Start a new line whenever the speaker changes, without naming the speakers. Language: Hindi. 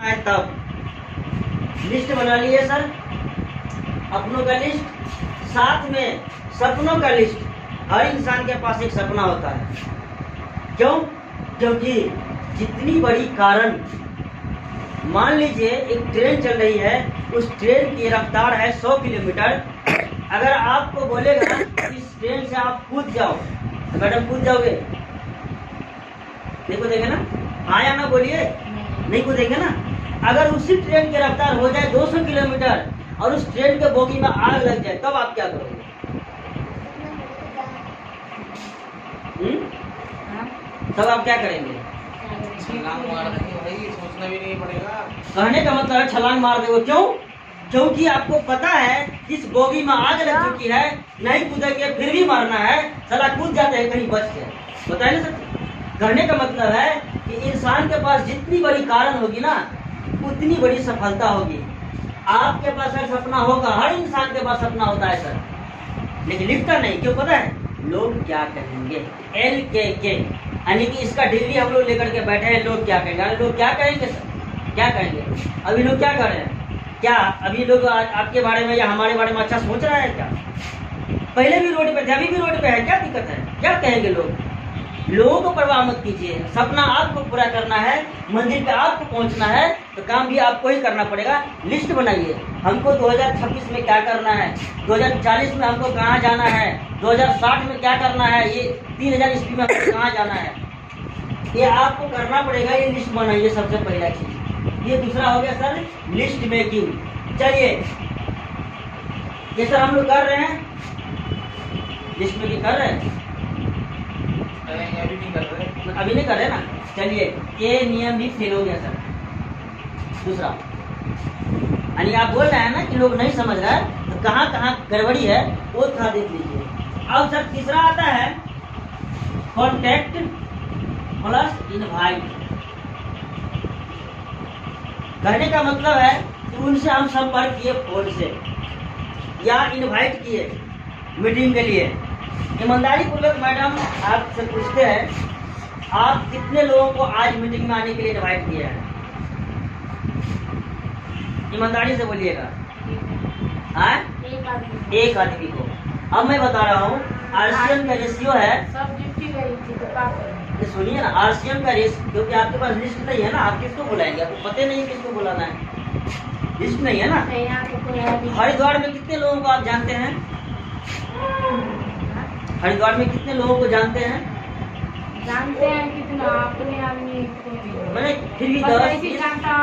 है तब लिस्ट बना लिए सर, अपनों का लिस्ट, साथ में सपनों का लिस्ट। हर इंसान के पास एक सपना होता है। क्यों? क्योंकि जितनी बड़ी कारण, मान लीजिए एक ट्रेन चल रही है, उस ट्रेन की रफ्तार है 100 किलोमीटर। अगर आपको बोलेगा इस ट्रेन से आप कूद जाओ, तो मैडम कूद जाओगे? नहीं कूदेंगे ना? हाँ या ना बोलिए, नहीं कूदेंगे ना। अगर उसी ट्रेन की रफ्तार हो जाए 200 किलोमीटर और उस ट्रेन के बोगी में आग लग जाए, तब आप क्या करोगे? तब आप क्या करेंगे?
छलांग मार देंगे भाई, सोचना भी नहीं पड़ेगा।
कहने का मतलब है छलांग मार देंगे। क्यों? क्योंकि आपको पता है इस बोगी में आग लग चुकी है, नहीं कूदेंगे फिर भी मरना है, साला कूद जाते हैं कहीं बच जाए। बताइए सर, कहने का मतलब है कि इंसान के पास जितनी बड़ी कारण होगी ना, उतनी बड़ी सफलता होगी। आपके पास अगर सपना होगा, हर इंसान के पास सपना होता है सर, लेकिन लिखता नहीं। क्यों पता है? लोग क्या कहेंगे, LKK, यानी कि इसका डिग्री हम लोग लेकर के बैठे हैं, लोग क्या कहेंगे। अरे लोग क्या कहेंगे सर, क्या कहेंगे? अभी लोग क्या कर रहे हैं? क्या अभी लोग आपके बारे में या हमारे बारे में अच्छा सोच रहा है क्या? पहले भी रोड पे थे, अभी भी रोड पे है, क्या दिक्कत है? क्या कहेंगे लोग? लोगों को परवाह मत कीजिए। सपना आपको पूरा करना है, मंजिल पे आपको पहुंचना है, तो काम भी आपको ही करना पड़ेगा। लिस्ट बनाइए, हमको 2026 में क्या करना है, 2040 में हमको कहाँ जाना है, 2060 में क्या करना है, ये 3000 ईस्वी में हमको कहाँ जाना है, ये आपको करना पड़ेगा। ये लिस्ट बनाइए, सबसे पहला चीज। ये दूसरा हो गया सर लिस्ट मेकिंग। चलिए ये सर हम लोग कर रहे हैं, लिस्ट मेकिंग कर रहे हैं,
अभी नहीं कर रहे।
अभी नहीं कर रहे ना। चलिए ये नियम भी फेल हो गया सर। दूसरा, यानी आप बोल रहे हैं ना कि लोग नहीं समझ रहे हैं, तो कहाँ कहाँ गड़बड़ी है वो थोड़ा देख लीजिए। अब सर तीसरा आता है कॉन्टेक्ट प्लस इनवाइट। कहने का मतलब है कि उनसे हम संपर्क किए फोन से या इनवाइट किए मीटिंग के लिए। ईमानदारी पूर्वक मैडम आपसे पूछते हैं, आप कितने लोगों को आज मीटिंग में आने के लिए इनवाइट किया है? ईमानदारी से बोलिएगा। हाँ, एक आदमी को। अब मैं बता रहा हूँ RCM का रेशियो है,
सब ड्यूटी गई थी तो क्या करें?
सुनिए ना, RCM का रेशियो, क्योंकि आपके पास लिस्ट नहीं है ना, आप किसको बुलाएंगे? आपको पता नहीं है किसको बुलाना है, लिस्ट नहीं है ना।
यहाँ तो कोई है नहीं।
हरिद्वार में कितने लोगों को आप जानते हैं? हरिद्वार में कितने लोगों को जानते हैं?
जानते हैं कितना, अपने आदमी को भी।
मैंने फिर भी
बस
10
ऐसे जानता